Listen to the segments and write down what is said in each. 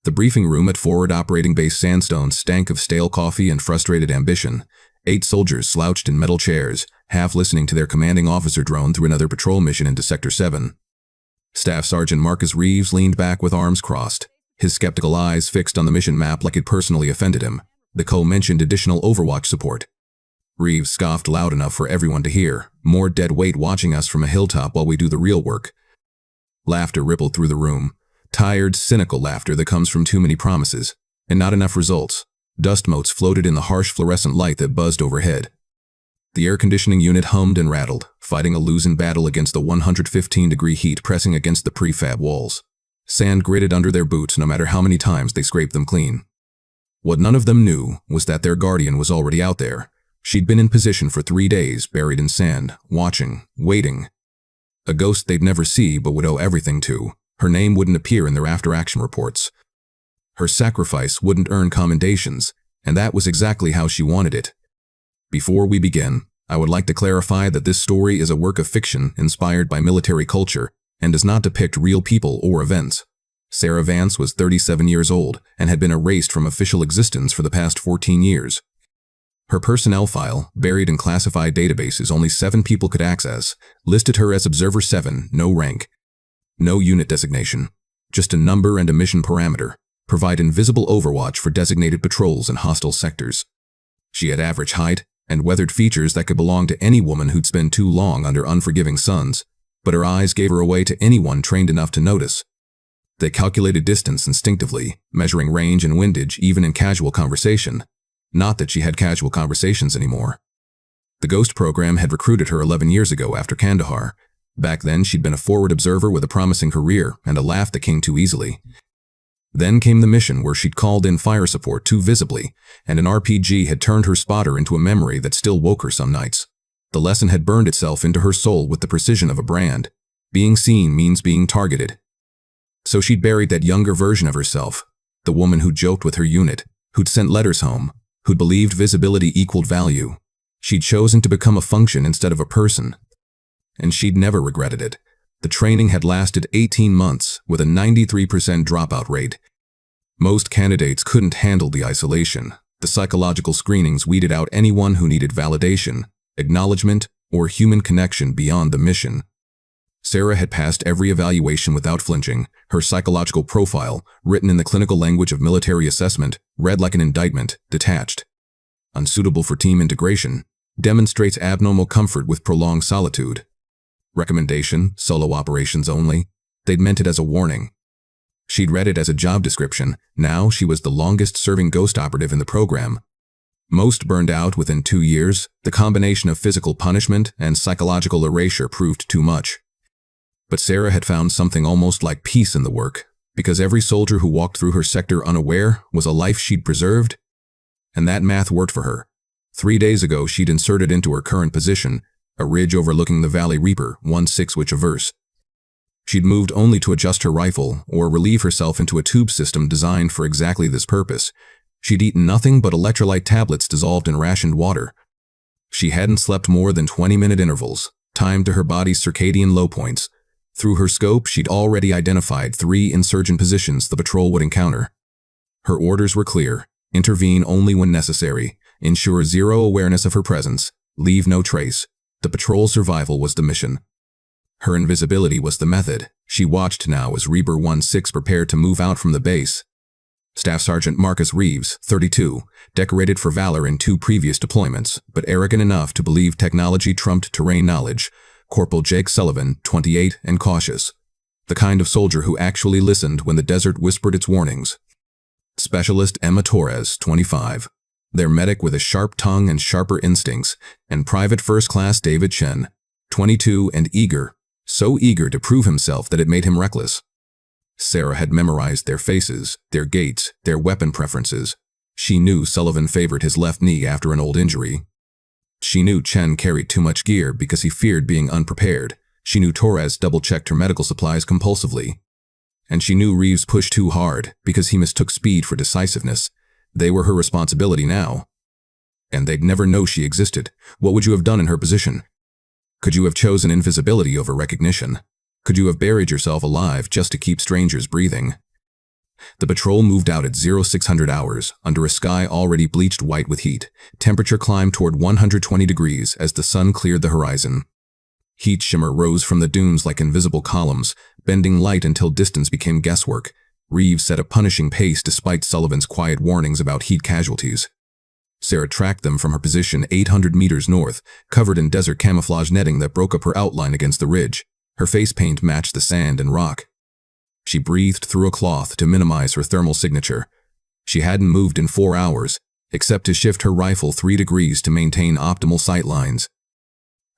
The briefing room at Forward Operating Base Sandstone stank of stale coffee and frustrated ambition. 8 soldiers slouched in metal chairs, half listening to their commanding officer drone through another patrol mission into Sector 7. Staff Sergeant Marcus Reeves leaned back with arms crossed, his skeptical eyes fixed on the mission map like it personally offended him. The co-mentioned additional Overwatch support. Reeves scoffed loud enough for everyone to hear. More dead weight watching us from a hilltop while we do the real work. Laughter rippled through the room. Tired, cynical laughter that comes from too many promises, and not enough results. Dust motes floated in the harsh fluorescent light that buzzed overhead. The air conditioning unit hummed and rattled, fighting a losing battle against the 115-degree heat pressing against the prefab walls. Sand gritted under their boots no matter how many times they scraped them clean. What none of them knew was that their guardian was already out there. She'd been in position for 3 days, buried in sand, watching, waiting. A ghost they'd never see but would owe everything to. Her name wouldn't appear in their after-action reports. Her sacrifice wouldn't earn commendations, and that was exactly how she wanted it. Before we begin, I would like to clarify that this story is a work of fiction inspired by military culture and does not depict real people or events. Sarah Vance was 37 years old and had been erased from official existence for the past 14 years. Her personnel file, buried in classified databases only 7 people could access, listed her as Observer 7, no rank. No unit designation, just a number and a mission parameter. Provide invisible overwatch for designated patrols in hostile sectors. She had average height and weathered features that could belong to any woman who'd spend too long under unforgiving suns, but her eyes gave her away to anyone trained enough to notice. They calculated distance instinctively, measuring range and windage even in casual conversation. Not that she had casual conversations anymore. The Ghost program had recruited her 11 years ago after Kandahar. Back then, she'd been a forward observer with a promising career and a laugh that came too easily. Then came the mission where she'd called in fire support too visibly, and an RPG had turned her spotter into a memory that still woke her some nights. The lesson had burned itself into her soul with the precision of a brand. Being seen means being targeted. So she'd buried that younger version of herself, the woman who joked with her unit, who'd sent letters home, who'd believed visibility equaled value. She'd chosen to become a function instead of a person. And she'd never regretted it. The training had lasted 18 months with a 93% dropout rate. Most candidates couldn't handle the isolation. The psychological screenings weeded out anyone who needed validation, acknowledgement, or human connection beyond the mission. Sarah had passed every evaluation without flinching. Her psychological profile, written in the clinical language of military assessment, read like an indictment, detached. Unsuitable for team integration, demonstrates abnormal comfort with prolonged solitude. Recommendation, solo operations only. They'd meant it as a warning. She'd read it as a job description. Now she was the longest-serving Ghost operative in the program. Most burned out within 2 years. The combination of physical punishment and psychological erasure proved too much. But Sarah had found something almost like peace in the work, because every soldier who walked through her sector unaware was a life she'd preserved. And that math worked for her. 3 days ago, she'd inserted into her current position a ridge overlooking the Valley Reaper, 1/6 which averse. She'd moved only to adjust her rifle or relieve herself into a tube system designed for exactly this purpose. She'd eaten nothing but electrolyte tablets dissolved in rationed water. She hadn't slept more than 20-minute intervals, timed to her body's circadian low points. Through her scope, she'd already identified 3 insurgent positions the patrol would encounter. Her orders were clear: intervene only when necessary, ensure zero awareness of her presence, leave no trace. The patrol survival was the mission. Her invisibility was the method. She watched now as Reaper 1/6 prepared to move out from the base. Staff Sergeant Marcus Reeves, 32, decorated for valor in 2 previous deployments, but arrogant enough to believe technology trumped terrain knowledge. Corporal Jake Sullivan, 28, and cautious. The kind of soldier who actually listened when the desert whispered its warnings. Specialist Emma Torres, 25. Their medic with a sharp tongue and sharper instincts, and Private First Class David Chen, 22 and eager, so eager to prove himself that it made him reckless. Sarah had memorized their faces, their gaits, their weapon preferences. She knew Sullivan favored his left knee after an old injury. She knew Chen carried too much gear because he feared being unprepared. She knew Torres double-checked her medical supplies compulsively. And she knew Reeves pushed too hard because he mistook speed for decisiveness. They were her responsibility now. And they'd never know she existed. What would you have done in her position? Could you have chosen invisibility over recognition? Could you have buried yourself alive just to keep strangers breathing? The patrol moved out at 0600 hours, under a sky already bleached white with heat. Temperature climbed toward 120 degrees as the sun cleared the horizon. Heat shimmer rose from the dunes like invisible columns, bending light until distance became guesswork. Reeves set a punishing pace despite Sullivan's quiet warnings about heat casualties. Sarah tracked them from her position 800 meters north, covered in desert camouflage netting that broke up her outline against the ridge. Her face paint matched the sand and rock. She breathed through a cloth to minimize her thermal signature. She hadn't moved in 4 hours, except to shift her rifle 3 degrees to maintain optimal sight lines.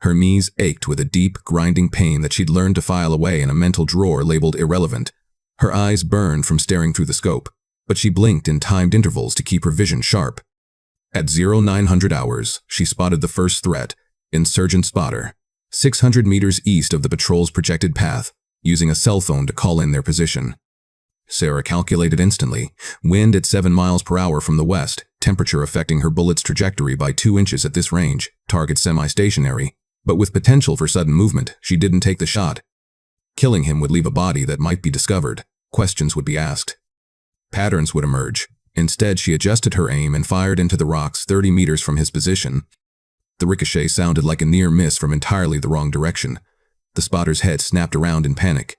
Her knees ached with a deep, grinding pain that she'd learned to file away in a mental drawer labeled irrelevant. Her eyes burned from staring through the scope, but she blinked in timed intervals to keep her vision sharp. At 0900 hours, she spotted the first threat, Insurgent Spotter, 600 meters east of the patrol's projected path, using a cell phone to call in their position. Sarah calculated instantly, wind at 7 miles per hour from the west, temperature affecting her bullet's trajectory by 2 inches at this range, target semi-stationary, but with potential for sudden movement. She didn't take the shot. Killing him would leave a body that might be discovered. Questions would be asked. Patterns would emerge. Instead, she adjusted her aim and fired into the rocks 30 meters from his position. The ricochet sounded like a near miss from entirely the wrong direction. The spotter's head snapped around in panic.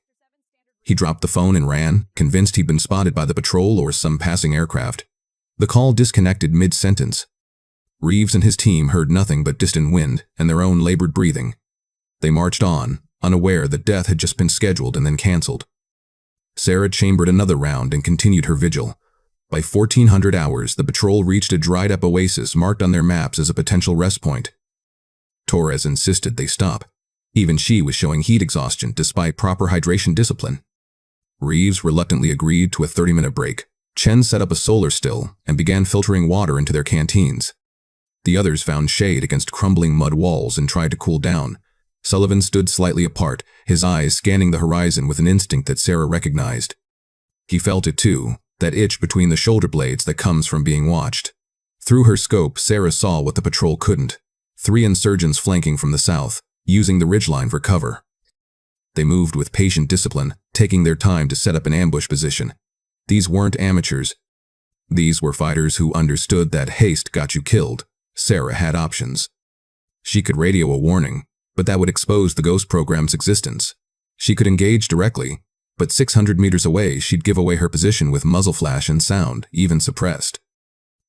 He dropped the phone and ran, convinced he'd been spotted by the patrol or some passing aircraft. The call disconnected mid-sentence. Reeves and his team heard nothing but distant wind and their own labored breathing. They marched on, unaware that death had just been scheduled and then canceled. Sarah chambered another round and continued her vigil. By 1400 hours, the patrol reached a dried-up oasis marked on their maps as a potential rest point. Torres insisted they stop. Even she was showing heat exhaustion despite proper hydration discipline. Reeves reluctantly agreed to a 30-minute break. Chen set up a solar still and began filtering water into their canteens. The others found shade against crumbling mud walls and tried to cool down. Sullivan stood slightly apart, his eyes scanning the horizon with an instinct that Sarah recognized. He felt it too, that itch between the shoulder blades that comes from being watched. Through her scope, Sarah saw what the patrol couldn't. 3 insurgents flanking from the south, using the ridgeline for cover. They moved with patient discipline, taking their time to set up an ambush position. These weren't amateurs. These were fighters who understood that haste got you killed. Sarah had options. She could radio a warning, but that would expose the Ghost program's existence. She could engage directly, but 600 meters away she'd give away her position with muzzle flash and sound, even suppressed.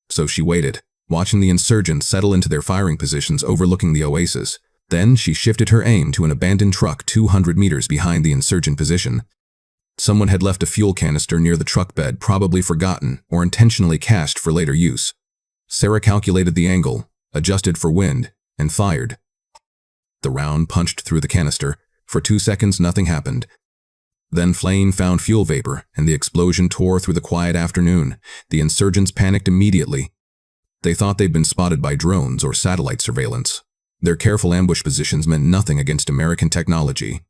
So she waited, watching the insurgents settle into their firing positions overlooking the oasis. Then she shifted her aim to an abandoned truck 200 meters behind the insurgent position. Someone had left a fuel canister near the truck bed, probably forgotten or intentionally cached for later use. Sarah calculated the angle, adjusted for wind, and fired. The round punched through the canister. For 2 seconds nothing happened. Then flame found fuel vapor, and the explosion tore through the quiet afternoon. The insurgents panicked immediately. They thought they'd been spotted by drones or satellite surveillance. Their careful ambush positions meant nothing against American technology.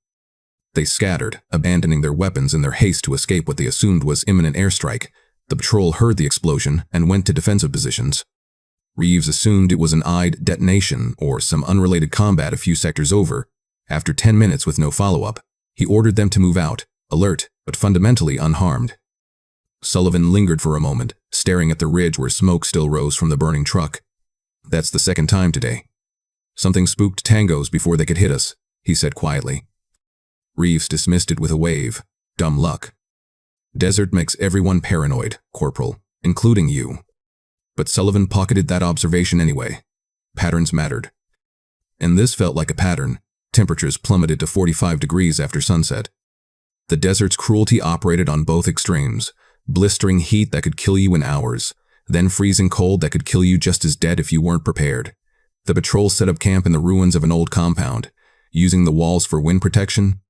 They scattered, abandoning their weapons in their haste to escape what they assumed was imminent airstrike. The patrol heard the explosion and went to defensive positions. Reeves assumed it was an eyed detonation or some unrelated combat a few sectors over. After 10 minutes with no follow-up, he ordered them to move out, alert, but fundamentally unharmed. Sullivan lingered for a moment, staring at the ridge where smoke still rose from the burning truck. "That's the second time today. Something spooked tangos before they could hit us," he said quietly. Reeves dismissed it with a wave. "Dumb luck. Desert makes everyone paranoid, Corporal, including you." But Sullivan pocketed that observation anyway. Patterns mattered. And this felt like a pattern. Temperatures plummeted to 45 degrees after sunset. The desert's cruelty operated on both extremes. Blistering heat that could kill you in hours, then freezing cold that could kill you just as dead if you weren't prepared. The patrol set up camp in the ruins of an old compound, using the walls for wind protection.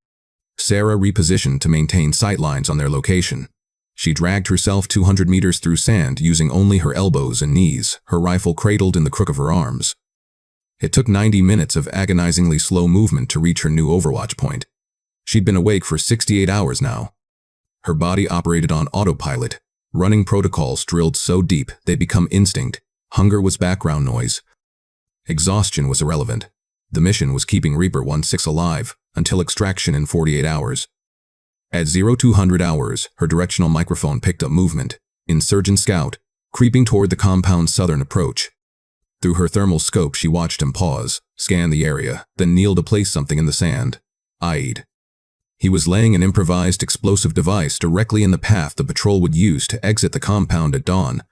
Sarah repositioned to maintain sight lines on their location. She dragged herself 200 meters through sand using only her elbows and knees, her rifle cradled in the crook of her arms. It took 90 minutes of agonizingly slow movement to reach her new overwatch point. She'd been awake for 68 hours now. Her body operated on autopilot, running protocols drilled so deep they'd become instinct. Hunger was background noise. Exhaustion was irrelevant. The mission was keeping Reaper 1-6 alive until extraction in 48 hours. At 0200 hours, her directional microphone picked up movement. Insurgent scout, creeping toward the compound's southern approach. Through her thermal scope, she watched him pause, scan the area, then kneel to place something in the sand. Eyed. He was laying an improvised explosive device directly in the path the patrol would use to exit the compound at dawn.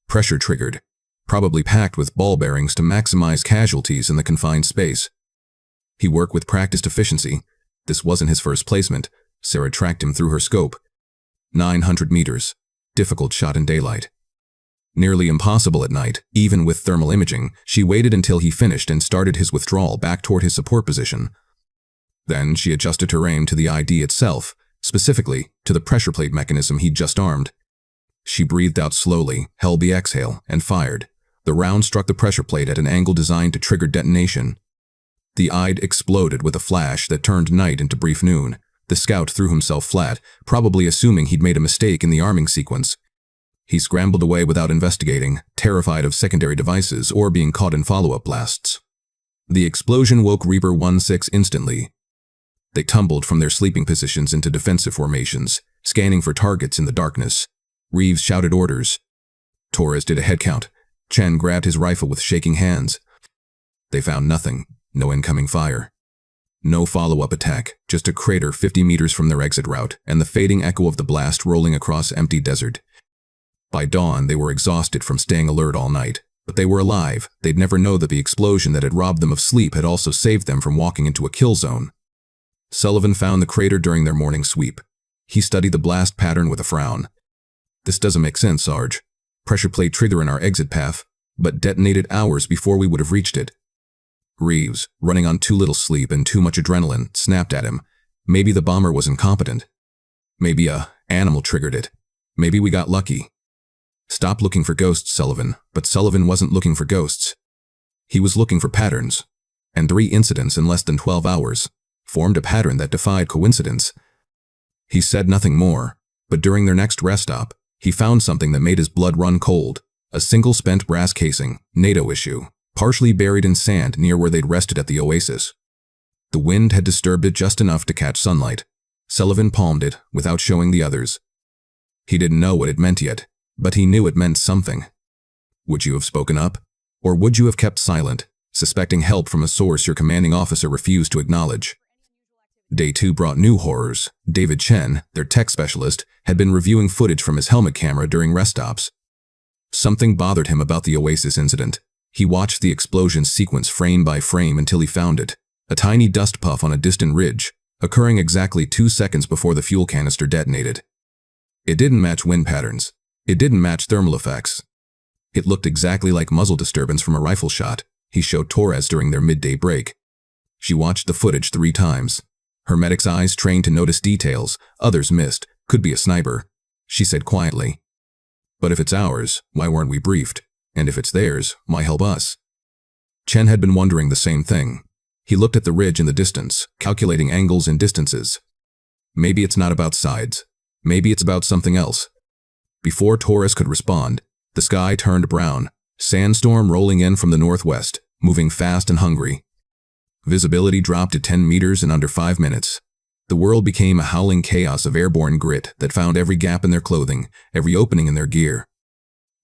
Pressure triggered, probably packed with ball bearings to maximize casualties in the confined space. He worked with practiced efficiency. This wasn't his first placement. Sarah tracked him through her scope. 900 meters. Difficult shot in daylight. Nearly impossible at night, even with thermal imaging. She waited until he finished and started his withdrawal back toward his support position. Then she adjusted her aim to the ID itself, specifically to the pressure plate mechanism he'd just armed. She breathed out slowly, held the exhale, and fired. The round struck the pressure plate at an angle designed to trigger detonation. The eyed exploded with a flash that turned night into brief noon. The scout threw himself flat, probably assuming he'd made a mistake in the arming sequence. He scrambled away without investigating, terrified of secondary devices or being caught in follow-up blasts. The explosion woke Reaper 1-6 instantly. They tumbled from their sleeping positions into defensive formations, scanning for targets in the darkness. Reeves shouted orders. Torres did a head count. Chen grabbed his rifle with shaking hands. They found nothing. No incoming fire. No follow-up attack, just a crater 50 meters from their exit route, and the fading echo of the blast rolling across empty desert. By dawn, they were exhausted from staying alert all night, but they were alive. They'd never know that the explosion that had robbed them of sleep had also saved them from walking into a kill zone. Sullivan found the crater during their morning sweep. He studied the blast pattern with a frown. This doesn't make sense, Sarge. Pressure plate trigger in our exit path, but detonated hours before we would have reached it. Reeves, running on too little sleep and too much adrenaline, snapped at him. Maybe the bomber was incompetent. Maybe a animal triggered it. Maybe we got lucky. Stop looking for ghosts, Sullivan. But Sullivan wasn't looking for ghosts. He was looking for patterns. And 3 incidents in less than 12 hours formed a pattern that defied coincidence. He said nothing more, but during their next rest stop, he found something that made his blood run cold. A single spent brass casing, NATO issue, partially buried in sand near where they'd rested at the oasis. The wind had disturbed it just enough to catch sunlight. Sullivan palmed it without showing the others. He didn't know what it meant yet, but he knew it meant something. Would you have spoken up? Or would you have kept silent, suspecting help from a source your commanding officer refused to acknowledge? Day 2 brought new horrors. David Chen, their tech specialist, had been reviewing footage from his helmet camera during rest stops. Something bothered him about the Oasis incident. He watched the explosion sequence frame by frame until he found it. A tiny dust puff on a distant ridge, occurring exactly 2 seconds before the fuel canister detonated. It didn't match wind patterns. It didn't match thermal effects. It looked exactly like muzzle disturbance from a rifle shot, he showed Torres during their midday break. She watched the footage 3 times. Her medic's eyes trained to notice details others missed. Could be a sniper, she said quietly. But if it's ours, why weren't we briefed? And if it's theirs, why help us? Chen had been wondering the same thing. He looked at the ridge in the distance, calculating angles and distances. Maybe it's not about sides. Maybe it's about something else. Before Torres could respond, the sky turned brown, sandstorm rolling in from the northwest, moving fast and hungry. Visibility dropped to 10 meters in under 5 minutes. The world became a howling chaos of airborne grit that found every gap in their clothing, every opening in their gear.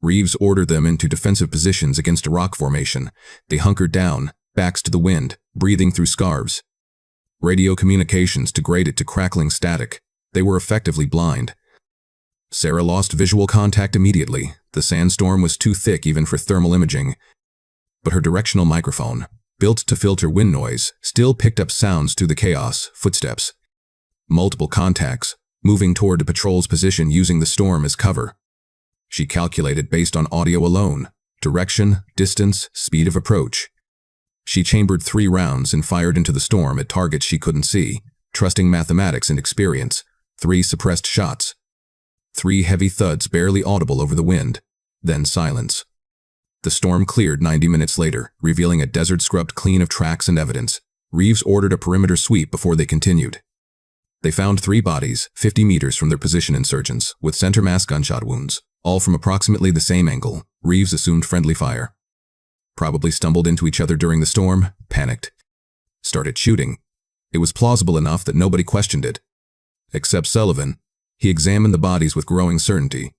Reeves ordered them into defensive positions against a rock formation. They hunkered down, backs to the wind, breathing through scarves. Radio communications degraded to crackling static. They were effectively blind. Sarah lost visual contact immediately. The sandstorm was too thick even for thermal imaging. But her directional microphone, built to filter wind noise, still picked up sounds through the chaos, footsteps. Multiple contacts, moving toward the patrol's position using the storm as cover. She calculated based on audio alone, direction, distance, speed of approach. She chambered 3 rounds and fired into the storm at targets she couldn't see, trusting mathematics and experience. 3 suppressed shots. 3 heavy thuds barely audible over the wind, then silence. The storm cleared 90 minutes later, revealing a desert scrubbed clean of tracks and evidence. Reeves ordered a perimeter sweep before they continued. They found 3 bodies, 50 meters from their position insurgents, with center mass gunshot wounds, all from approximately the same angle. Reeves assumed friendly fire. Probably stumbled into each other during the storm, panicked. Started shooting. It was plausible enough that nobody questioned it. Except Sullivan. He examined the bodies with growing certainty.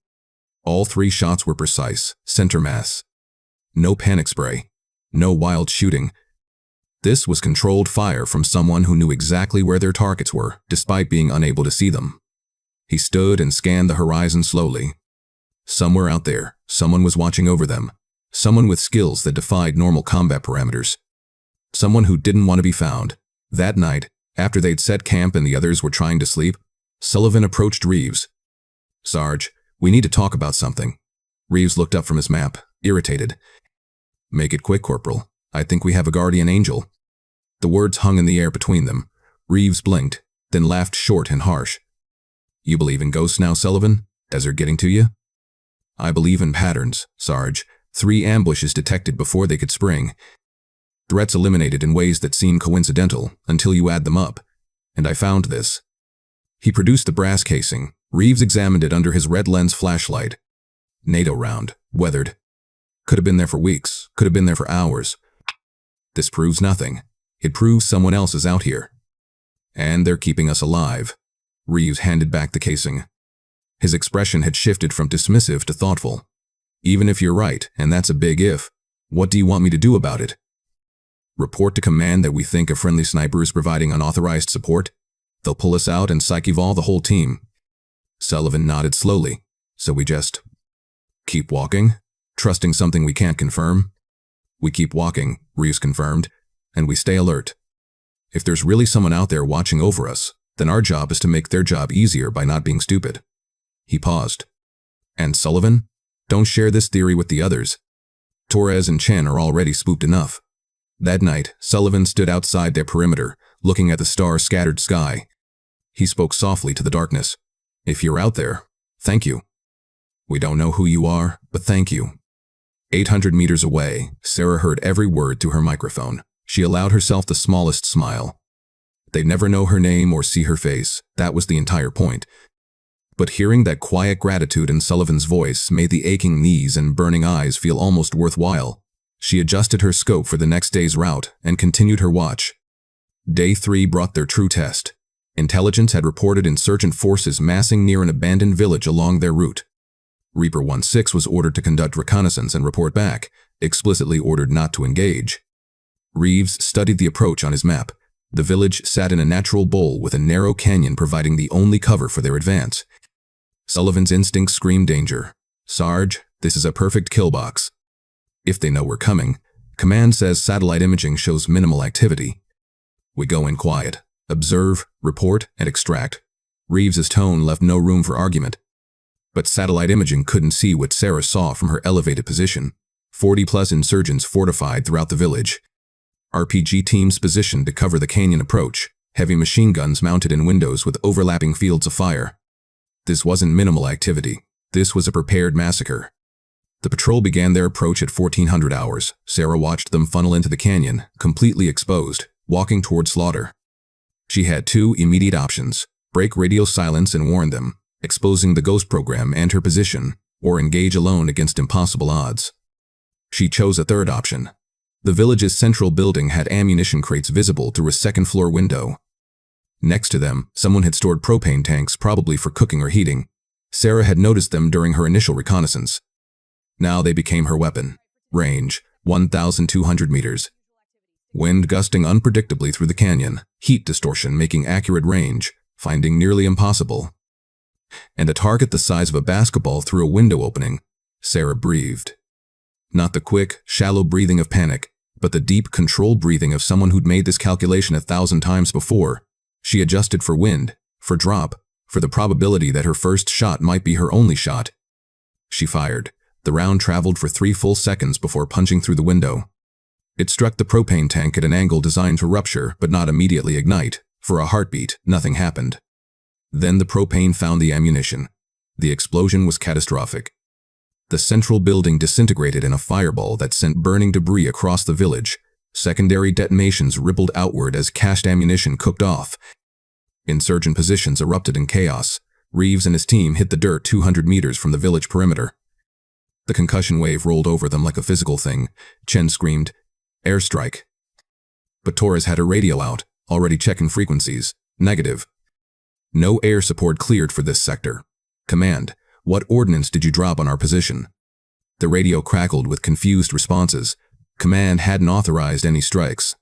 All 3 shots were precise, center mass. No panic spray. No wild shooting. This was controlled fire from someone who knew exactly where their targets were, despite being unable to see them. He stood and scanned the horizon slowly. Somewhere out there, someone was watching over them. Someone with skills that defied normal combat parameters. Someone who didn't want to be found. That night, after they'd set camp and the others were trying to sleep, Sullivan approached Reeves. "Sarge, we need to talk about something." Reeves looked up from his map, irritated. "Make it quick, Corporal. I think we have a guardian angel." The words hung in the air between them. Reeves blinked, then laughed short and harsh. "You believe in ghosts now, Sullivan? Desert getting to you?" "I believe in patterns, Sarge. 3 ambushes detected before they could spring. Threats eliminated in ways that seem coincidental until you add them up. And I found this." He produced the brass casing. Reeves examined it under his red lens flashlight. NATO round, weathered. Could have been there for weeks, could have been there for hours. This proves nothing. It proves someone else is out here. And they're keeping us alive. Reeves handed back the casing. His expression had shifted from dismissive to thoughtful. "Even if you're right, and that's a big if, what do you want me to do about it?" "Report to command that we think a friendly sniper is providing unauthorized support. They'll pull us out and psych-eval the whole team." Sullivan nodded slowly. "So we just keep walking, trusting something we can't confirm?" "We keep walking," Reeves confirmed, "and we stay alert. If there's really someone out there watching over us, then our job is to make their job easier by not being stupid." He paused. "And Sullivan? Don't share this theory with the others. Torres and Chen are already spooked enough." That night, Sullivan stood outside their perimeter, looking at the star-scattered sky. He spoke softly to the darkness. "If you're out there, thank you. We don't know who you are, but thank you." 800 meters away, Sarah heard every word through her microphone. She allowed herself the smallest smile. They'd never know her name or see her face. That was the entire point. But hearing that quiet gratitude in Sullivan's voice made the aching knees and burning eyes feel almost worthwhile. She adjusted her scope for the next day's route and continued her watch. Day 3 brought their true test. Intelligence had reported insurgent forces massing near an abandoned village along their route. Reaper 16 was ordered to conduct reconnaissance and report back, explicitly ordered not to engage. Reeves studied the approach on his map. The village sat in a natural bowl with a narrow canyon providing the only cover for their advance. Sullivan's instincts screamed danger. "Sarge, this is a perfect kill box. If they know we're coming, command says satellite imaging shows minimal activity. We go in quiet, observe, report, and extract." Reeves's tone left no room for argument. But satellite imaging couldn't see what Sarah saw from her elevated position. 40-plus insurgents fortified throughout the village. RPG teams positioned to cover the canyon approach, heavy machine guns mounted in windows with overlapping fields of fire. This wasn't minimal activity. This was a prepared massacre. The patrol began their approach at 1400 hours. Sarah watched them funnel into the canyon, completely exposed, walking toward slaughter. She had 2 immediate options: break radio silence and warn them, exposing the ghost program and her position, or engage alone against impossible odds. She chose a third option. The village's central building had ammunition crates visible through a second-floor window. Next to them, someone had stored propane tanks, probably for cooking or heating. Sarah had noticed them during her initial reconnaissance. Now they became her weapon. Range, 1,200 meters. Wind gusting unpredictably through the canyon, heat distortion making accurate range, finding nearly impossible. And a target the size of a basketball through a window opening. Sarah breathed. Not the quick, shallow breathing of panic, but the deep, controlled breathing of someone who'd made this calculation 1,000 times before. She adjusted for wind, for drop, for the probability that her first shot might be her only shot. She fired. The round traveled for 3 full seconds before punching through the window. It struck the propane tank at an angle designed to rupture but not immediately ignite. For a heartbeat, nothing happened. Then the propane found the ammunition. The explosion was catastrophic. The central building disintegrated in a fireball that sent burning debris across the village. Secondary detonations rippled outward as cached ammunition cooked off. Insurgent positions erupted in chaos. Reeves and his team hit the dirt 200 meters from the village perimeter. The concussion wave rolled over them like a physical thing. Chen screamed, "Airstrike." But Torres had her radio out, already checking frequencies. Negative. No air support cleared for this sector. Command, what ordnance did you drop on our position? The radio crackled with confused responses. Command hadn't authorized any strikes.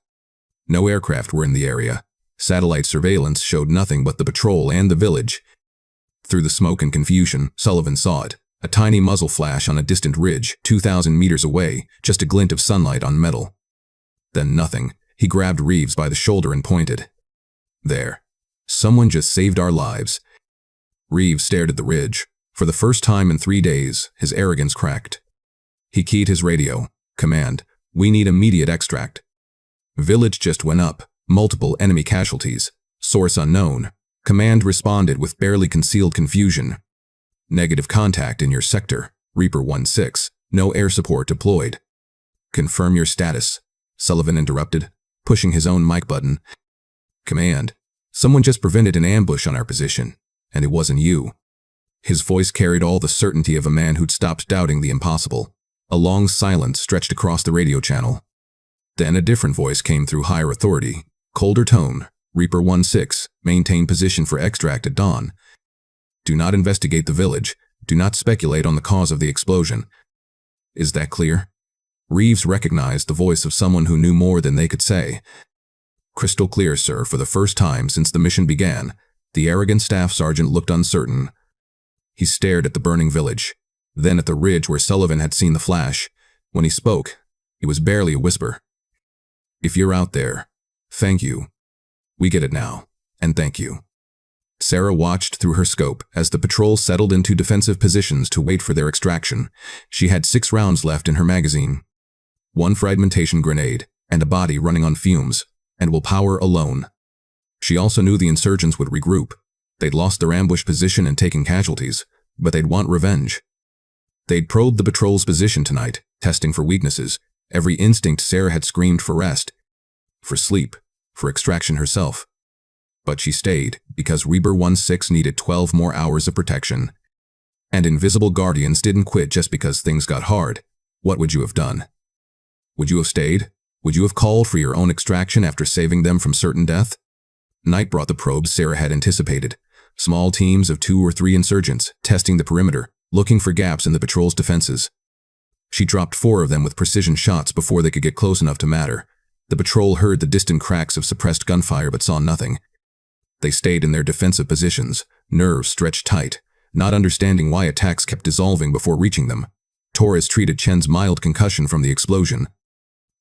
No aircraft were in the area. Satellite surveillance showed nothing but the patrol and the village. Through the smoke and confusion, Sullivan saw it. A tiny muzzle flash on a distant ridge, 2,000 meters away, just a glint of sunlight on metal. Then nothing. He grabbed Reeves by the shoulder and pointed. There. Someone just saved our lives. Reeves stared at the ridge. For the first time in 3 days, his arrogance cracked. He keyed his radio. Command, we need immediate extract. Village just went up. Multiple enemy casualties. Source unknown. Command responded with barely concealed confusion. Negative contact in your sector. Reaper 1-6. No air support deployed. Confirm your status. Sullivan interrupted, pushing his own mic button. Command, someone just prevented an ambush on our position, and it wasn't you. His voice carried all the certainty of a man who'd stopped doubting the impossible. A long silence stretched across the radio channel. Then a different voice came through higher authority. Colder tone. Reaper 1-6. Maintain position for extract at dawn. Do not investigate the village. Do not speculate on the cause of the explosion. Is that clear? Reeves recognized the voice of someone who knew more than they could say. Crystal clear, sir. For the first time since the mission began. The arrogant staff sergeant looked uncertain. He stared at the burning village, then at the ridge where Sullivan had seen the flash. When he spoke, it was barely a whisper. If you're out there, thank you. We get it now, and thank you. Sarah watched through her scope as the patrol settled into defensive positions to wait for their extraction. She had 6 rounds left in her magazine. 1 fragmentation grenade, and a body running on fumes, and will power alone. She also knew the insurgents would regroup. They'd lost their ambush position and taken casualties, but they'd want revenge. They'd probed the patrol's position tonight, testing for weaknesses. Every instinct Sarah had screamed for rest, for sleep, for extraction herself. But she stayed, because Reaper 1-6 needed 12 more hours of protection. And Invisible Guardians didn't quit just because things got hard. What would you have done? Would you have stayed? Would you have called for your own extraction after saving them from certain death? Night brought the probes Sarah had anticipated. Small teams of 2 or 3 insurgents, testing the perimeter, looking for gaps in the patrol's defenses. She dropped 4 of them with precision shots before they could get close enough to matter. The patrol heard the distant cracks of suppressed gunfire but saw nothing. They stayed in their defensive positions, nerves stretched tight, not understanding why attacks kept dissolving before reaching them. Torres treated Chen's mild concussion from the explosion.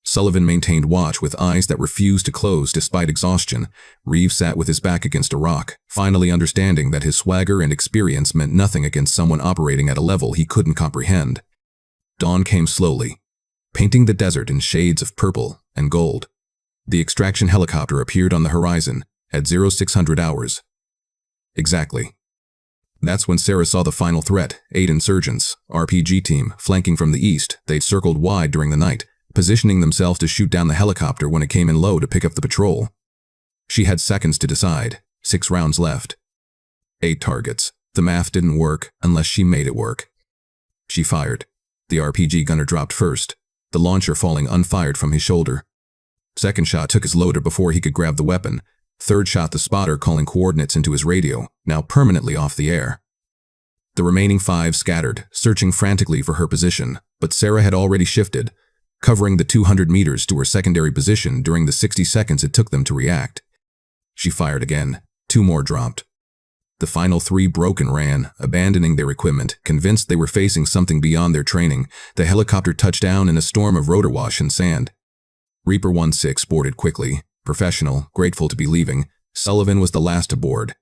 Sullivan maintained watch with eyes that refused to close despite exhaustion. Reeves sat with his back against a rock, finally understanding that his swagger and experience meant nothing against someone operating at a level he couldn't comprehend. Dawn came slowly, painting the desert in shades of purple and gold. The extraction helicopter appeared on the horizon at 0600 hours. Exactly. That's when Sarah saw the final threat, 8 insurgents, RPG team, flanking from the east. They'd circled wide during the night, positioning themselves to shoot down the helicopter when it came in low to pick up the patrol. She had seconds to decide, 6 rounds left. 8 targets. The math didn't work unless she made it work. She fired. The RPG gunner dropped first, the launcher falling unfired from his shoulder. Second shot took his loader before he could grab the weapon. Third shot the spotter calling coordinates into his radio, now permanently off the air. The remaining 5 scattered, searching frantically for her position, but Sarah had already shifted, covering the 200 meters to her secondary position during the 60 seconds it took them to react. She fired again. 2 more dropped. The final 3 broke and ran, abandoning their equipment, convinced they were facing something beyond their training. The helicopter touched down in a storm of rotor wash and sand. Reaper 1-6 boarded quickly, professional, grateful to be leaving. Sullivan was the last to board.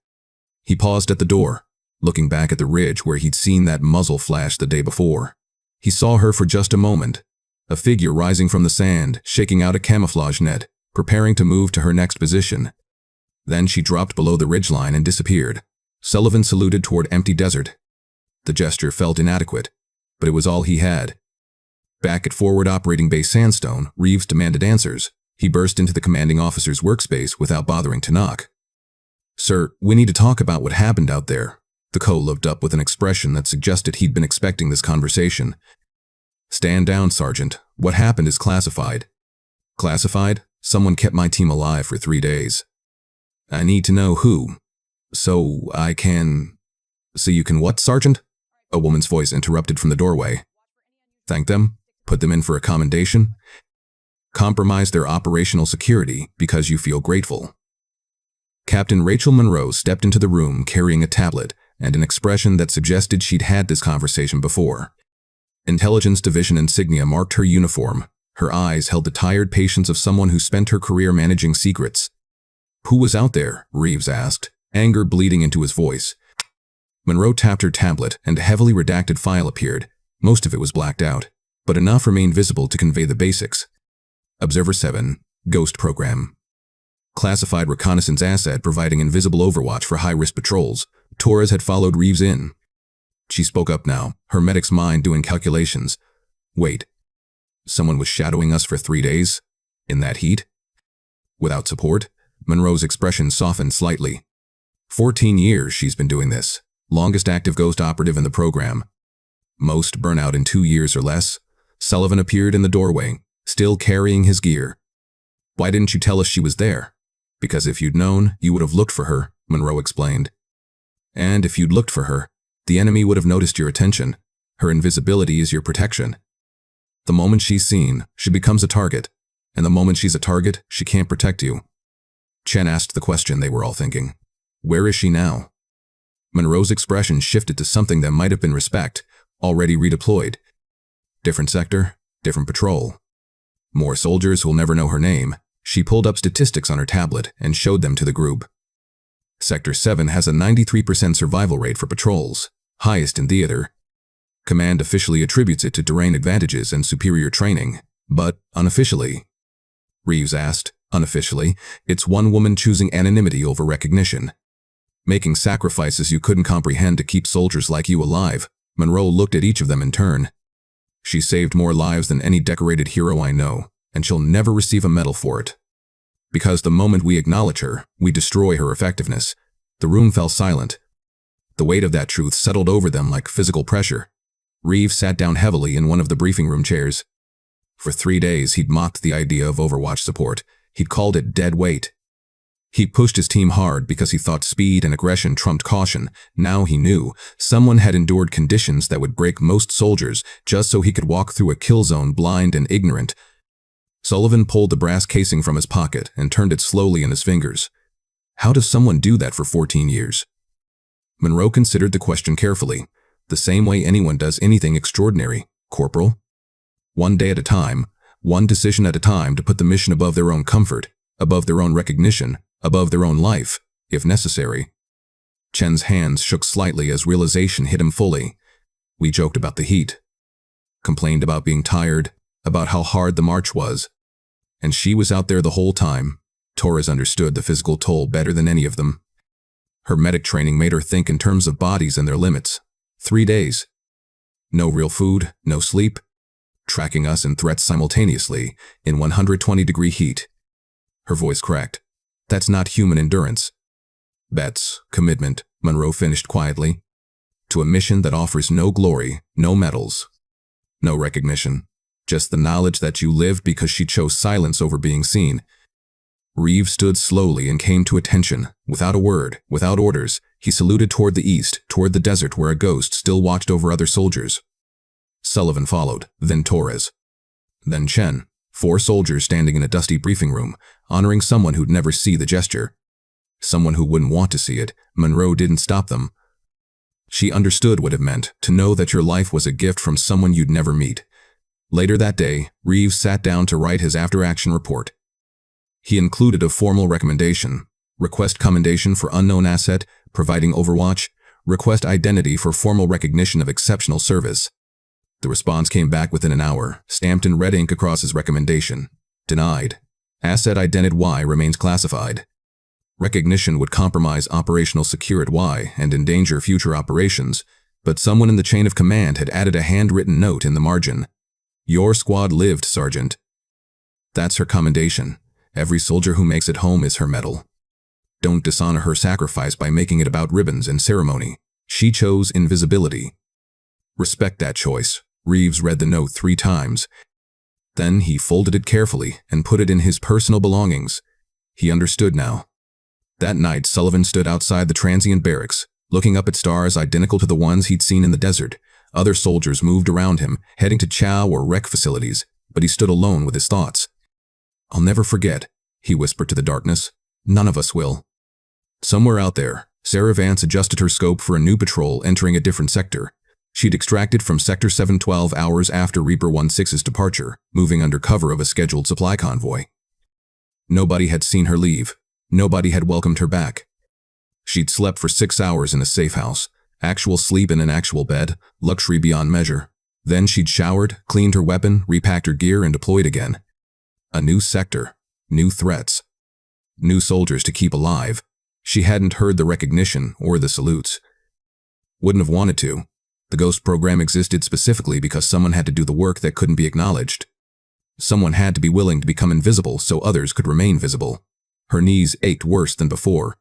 He paused at the door, looking back at the ridge where he'd seen that muzzle flash the day before. He saw her for just a moment, a figure rising from the sand, shaking out a camouflage net, preparing to move to her next position. Then she dropped below the ridgeline and disappeared. Sullivan saluted toward empty desert. The gesture felt inadequate, but it was all he had. Back at Forward Operating Base Sandstone, Reeves demanded answers. He burst into the commanding officer's workspace without bothering to knock. "Sir, we need to talk about what happened out there." The co looked up with an expression that suggested he'd been expecting this conversation. "Stand down, Sergeant. What happened is classified." "Classified? Someone kept my team alive for 3 days." "I need to know who." So I can... So you can what, Sergeant? A woman's voice interrupted from the doorway. Thank them? Put them in for a commendation? Compromise their operational security because you feel grateful. Captain Rachel Monroe stepped into the room carrying a tablet and an expression that suggested she'd had this conversation before. Intelligence Division insignia marked her uniform. Her eyes held the tired patience of someone who spent her career managing secrets. Who was out there? Reeves asked, anger bleeding into his voice. Monroe tapped her tablet and a heavily redacted file appeared. Most of it was blacked out, but enough remained visible to convey the basics. Observer 7, Ghost Program. Classified reconnaissance asset providing invisible overwatch for high-risk patrols. Torres had followed Reeves in. She spoke up now, her medic's mind doing calculations. Wait. Someone was shadowing us for 3 days? In that heat? Without support? Monroe's expression softened slightly. 14 years she's been doing this. Longest active ghost operative in the program. Most burn out in 2 years or less. Sullivan appeared in the doorway, still carrying his gear. Why didn't you tell us she was there? Because if you'd known, you would have looked for her, Monroe explained. And if you'd looked for her, the enemy would have noticed your attention. Her invisibility is your protection. The moment she's seen, she becomes a target. And the moment she's a target, she can't protect you. Chen asked the question they were all thinking. Where is she now? Monroe's expression shifted to something that might have been respect, already redeployed. Different sector, different patrol. More soldiers who'll never know her name. She pulled up statistics on her tablet and showed them to the group. Sector 7 has a 93% survival rate for patrols, highest in theater. Command officially attributes it to terrain advantages and superior training, but unofficially. Reeves asked, unofficially, it's one woman choosing anonymity over recognition. Making sacrifices you couldn't comprehend to keep soldiers like you alive. Monroe looked at each of them in turn. She saved more lives than any decorated hero I know, and she'll never receive a medal for it. Because the moment we acknowledge her, we destroy her effectiveness. The room fell silent. The weight of that truth settled over them like physical pressure. Reeves sat down heavily in one of the briefing room chairs. For 3 days he'd mocked the idea of Overwatch support. He'd called it dead weight. He pushed his team hard because he thought speed and aggression trumped caution. Now he knew someone had endured conditions that would break most soldiers just so he could walk through a kill zone blind and ignorant. Sullivan pulled the brass casing from his pocket and turned it slowly in his fingers. How does someone do that for 14 years? Monroe considered the question carefully, the same way anyone does anything extraordinary, Corporal. One day at a time, one decision at a time to put the mission above their own comfort, above their own recognition, above their own life, if necessary. Chen's hands shook slightly as realization hit him fully. We joked about the heat, complained about being tired, about how hard the march was. And she was out there the whole time. Torres understood the physical toll better than any of them. Her medic training made her think in terms of bodies and their limits. 3 days. No real food, no sleep. Tracking us and threats simultaneously, in 120-degree heat. Her voice cracked. That's not human endurance. That's commitment, Monroe finished quietly. To a mission that offers no glory, no medals, no recognition. Just the knowledge that you lived because she chose silence over being seen. Reeves stood slowly and came to attention. Without a word, without orders, he saluted toward the east, toward the desert where a ghost still watched over other soldiers. Sullivan followed, then Torres. Then Chen. 4 soldiers standing in a dusty briefing room, honoring someone who'd never see the gesture. Someone who wouldn't want to see it. Monroe didn't stop them. She understood what it meant to know that your life was a gift from someone you'd never meet. Later that day, Reeves sat down to write his after-action report. He included a formal recommendation. Request commendation for unknown asset, providing overwatch. Request identity for formal recognition of exceptional service. The response came back within an hour, stamped in red ink across his recommendation. Denied. Asset identity Y remains classified. Recognition would compromise operational security Y and endanger future operations, but someone in the chain of command had added a handwritten note in the margin. Your squad lived, Sergeant. That's her commendation. Every soldier who makes it home is her medal. Don't dishonor her sacrifice by making it about ribbons and ceremony. She chose invisibility. Respect that choice. Reeves read the note 3 times. Then he folded it carefully and put it in his personal belongings. He understood now. That night, Sullivan stood outside the transient barracks, looking up at stars identical to the ones he'd seen in the desert. Other soldiers moved around him, heading to chow or rec facilities, but he stood alone with his thoughts. "I'll never forget," he whispered to the darkness. "None of us will." Somewhere out there, Sarah Vance adjusted her scope for a new patrol entering a different sector. She'd extracted from Sector 7 12 hours after Reaper 16's departure, moving under cover of a scheduled supply convoy. Nobody had seen her leave. Nobody had welcomed her back. She'd slept for 6 hours in a safe house, actual sleep in an actual bed, luxury beyond measure. Then she'd showered, cleaned her weapon, repacked her gear, and deployed again. A new sector, new threats, new soldiers to keep alive. She hadn't heard the recognition or the salutes. Wouldn't have wanted to. The Ghost program existed specifically because someone had to do the work that couldn't be acknowledged. Someone had to be willing to become invisible so others could remain visible. Her knees ached worse than before.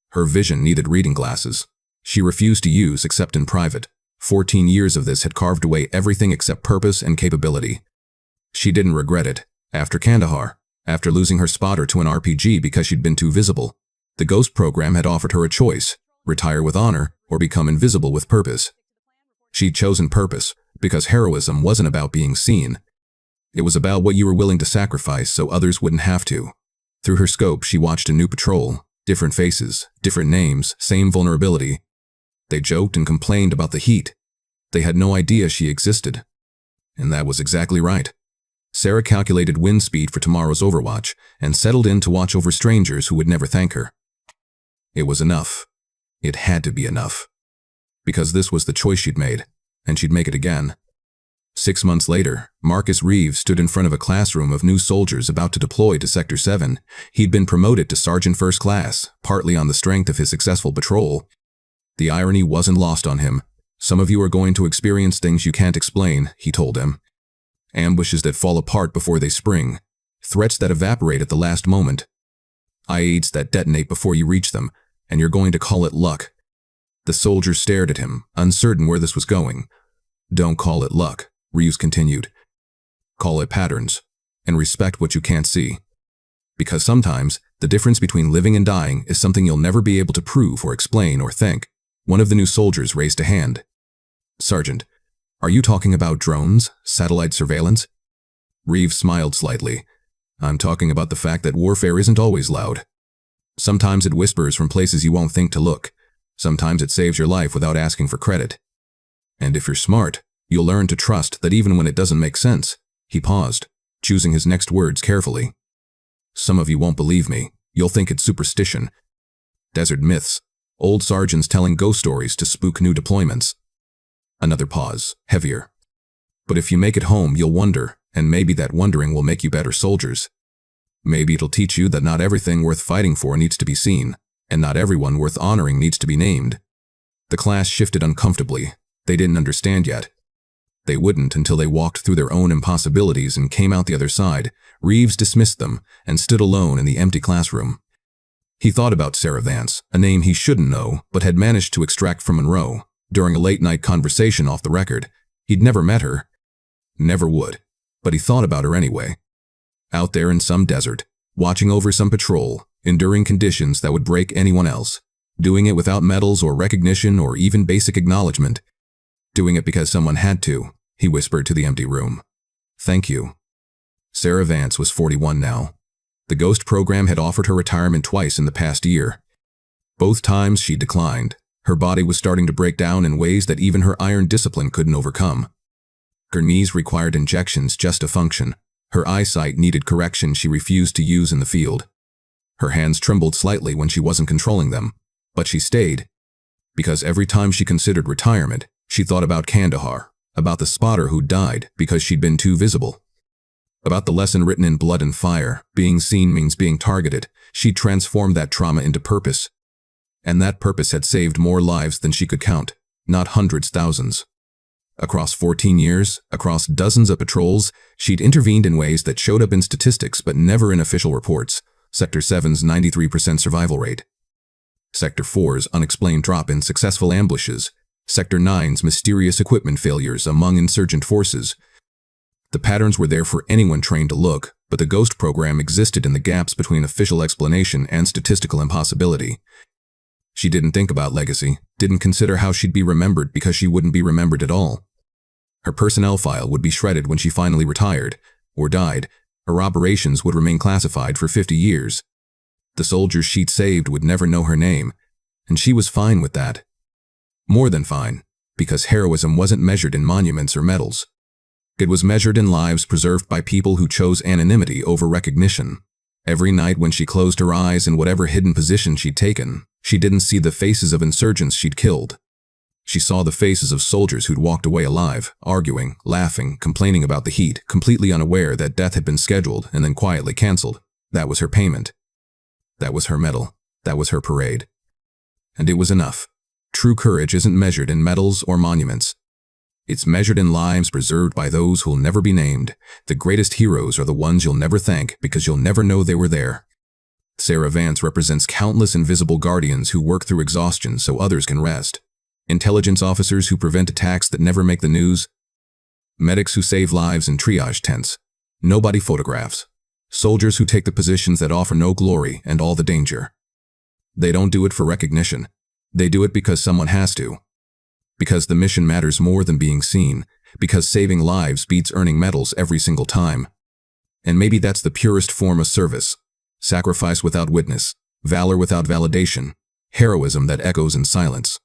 Her vision needed reading glasses. She refused to use except in private. 14 years of this had carved away everything except purpose and capability. She didn't regret it. After Kandahar, after losing her spotter to an RPG because she'd been too visible, the Ghost program had offered her a choice: retire with honor or become invisible with purpose. She'd chosen purpose because heroism wasn't about being seen. It was about what you were willing to sacrifice so others wouldn't have to. Through her scope, she watched a new patrol. Different faces, different names, same vulnerability. They joked and complained about the heat. They had no idea she existed. And that was exactly right. Sarah calculated wind speed for tomorrow's overwatch and settled in to watch over strangers who would never thank her. It was enough. It had to be enough. Because this was the choice she'd made, and she'd make it again. 6 months later, Marcus Reeves stood in front of a classroom of new soldiers about to deploy to Sector 7. He'd been promoted to Sergeant First Class, partly on the strength of his successful patrol. The irony wasn't lost on him. "Some of you are going to experience things you can't explain," he told them. Ambushes that fall apart before they spring. Threats that evaporate at the last moment. IEDs that detonate before you reach them, and you're going to call it luck. The soldiers stared at him, uncertain where this was going. "Don't call it luck," Reeves continued. "Call it patterns, and respect what you can't see. Because sometimes, the difference between living and dying is something you'll never be able to prove or explain or think." One of the new soldiers raised a hand. "Sergeant, are you talking about drones, satellite surveillance?" Reeves smiled slightly. "I'm talking about the fact that warfare isn't always loud. Sometimes it whispers from places you won't think to look. Sometimes it saves your life without asking for credit. And if you're smart, you'll learn to trust that even when it doesn't make sense." He paused, choosing his next words carefully. "Some of you won't believe me. You'll think it's superstition. Desert myths. Old sergeants telling ghost stories to spook new deployments." Another pause, heavier. "But if you make it home, you'll wonder, and maybe that wondering will make you better soldiers. Maybe it'll teach you that not everything worth fighting for needs to be seen, and not everyone worth honoring needs to be named." The class shifted uncomfortably. They didn't understand yet. They wouldn't until they walked through their own impossibilities and came out the other side. Reeves dismissed them and stood alone in the empty classroom. He thought about Sarah Vance, a name he shouldn't know but had managed to extract from Monroe. During a late-night conversation off the record, he'd never met her. Never would. But he thought about her anyway. Out there in some desert, watching over some patrol, enduring conditions that would break anyone else. Doing it without medals or recognition or even basic acknowledgement. Doing it because someone had to, he whispered to the empty room. "Thank you." Sarah Vance was 41 now. The Ghost program had offered her retirement twice in the past year. Both times she declined. Her body was starting to break down in ways that even her iron discipline couldn't overcome. Her knees required injections just to function. Her eyesight needed correction she refused to use in the field. Her hands trembled slightly when she wasn't controlling them. But she stayed. Because every time she considered retirement, she thought about Kandahar, about the spotter who died because she'd been too visible. About the lesson written in Blood and Fire: being seen means being targeted. She'd transformed that trauma into purpose. And that purpose had saved more lives than she could count, not hundreds, thousands. Across 14 years, across dozens of patrols, she'd intervened in ways that showed up in statistics but never in official reports. Sector 7's 93% survival rate. Sector 4's unexplained drop in successful ambushes. Sector 9's mysterious equipment failures among insurgent forces. The patterns were there for anyone trained to look, but the ghost program existed in the gaps between official explanation and statistical impossibility. She didn't think about legacy, didn't consider how she'd be remembered because she wouldn't be remembered at all. Her personnel file would be shredded when she finally retired, or died. Her operations would remain classified for 50 years. The soldiers she'd saved would never know her name, and she was fine with that. More than fine, because heroism wasn't measured in monuments or medals. It was measured in lives preserved by people who chose anonymity over recognition. Every night when she closed her eyes in whatever hidden position she'd taken, she didn't see the faces of insurgents she'd killed. She saw the faces of soldiers who'd walked away alive, arguing, laughing, complaining about the heat, completely unaware that death had been scheduled and then quietly canceled. That was her payment. That was her medal. That was her parade. And it was enough. True courage isn't measured in medals or monuments. It's measured in lives preserved by those who'll never be named. The greatest heroes are the ones you'll never thank because you'll never know they were there. Sarah Vance represents countless invisible guardians who work through exhaustion so others can rest. Intelligence officers who prevent attacks that never make the news. Medics who save lives in triage tents. Nobody photographs. Soldiers who take the positions that offer no glory and all the danger. They don't do it for recognition. They do it because someone has to. Because the mission matters more than being seen. Because saving lives beats earning medals every single time. And maybe that's the purest form of service. Sacrifice without witness. Valor without validation. Heroism that echoes in silence.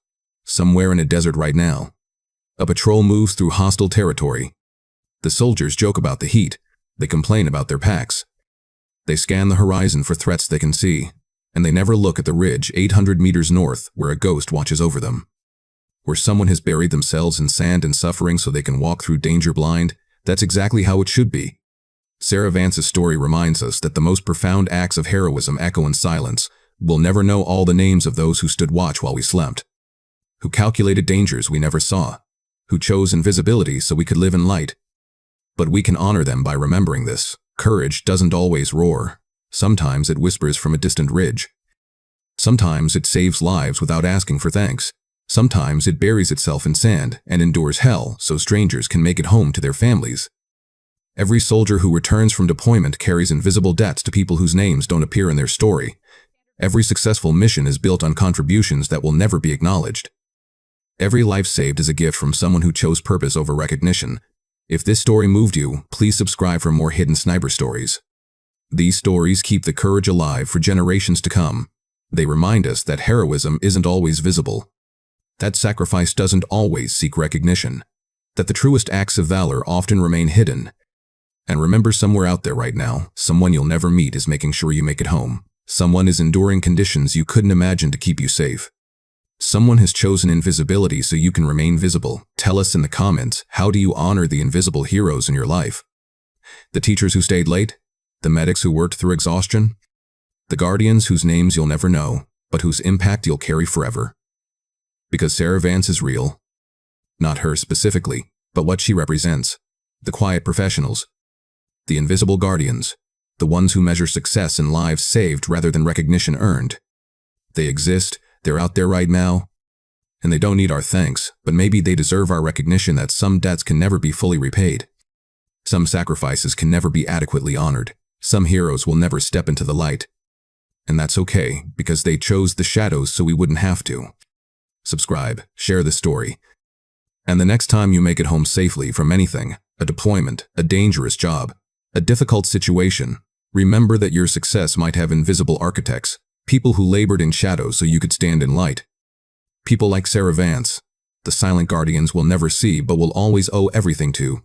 Somewhere in a desert right now. A patrol moves through hostile territory. The soldiers joke about the heat. They complain about their packs. They scan the horizon for threats they can see. And they never look at the ridge 800 meters north where a ghost watches over them. Where someone has buried themselves in sand and suffering so they can walk through danger blind. That's exactly how it should be. Sarah Vance's story reminds us that the most profound acts of heroism echo in silence. We'll never know all the names of those who stood watch while we slept. Who calculated dangers we never saw. Who chose invisibility so we could live in light. But we can honor them by remembering this. Courage doesn't always roar. Sometimes it whispers from a distant ridge. Sometimes it saves lives without asking for thanks. Sometimes it buries itself in sand and endures hell so strangers can make it home to their families. Every soldier who returns from deployment carries invisible debts to people whose names don't appear in their story. Every successful mission is built on contributions that will never be acknowledged. Every life saved is a gift from someone who chose purpose over recognition. If this story moved you, please subscribe for more hidden sniper stories. These stories keep the courage alive for generations to come. They remind us that heroism isn't always visible. That sacrifice doesn't always seek recognition. That the truest acts of valor often remain hidden. And remember, somewhere out there right now, someone you'll never meet is making sure you make it home. Someone is enduring conditions you couldn't imagine to keep you safe. Someone has chosen invisibility so you can remain visible. Tell us in the comments, how do you honor the invisible heroes in your life? The teachers who stayed late? The medics who worked through exhaustion? The guardians whose names you'll never know, but whose impact you'll carry forever? Because Sarah Vance is real. Not her specifically, but what she represents. The quiet professionals. The invisible guardians. The ones who measure success in lives saved rather than recognition earned. They exist, they're out there right now. And they don't need our thanks, but maybe they deserve our recognition that some debts can never be fully repaid. Some sacrifices can never be adequately honored. Some heroes will never step into the light. And that's okay, because they chose the shadows so we wouldn't have to. Subscribe, share this story. And the next time you make it home safely from anything, a deployment, a dangerous job, a difficult situation, remember that your success might have invisible architects, people who labored in shadows so you could stand in light. People like Sarah Vance, the silent guardians we'll never see but will always owe everything to.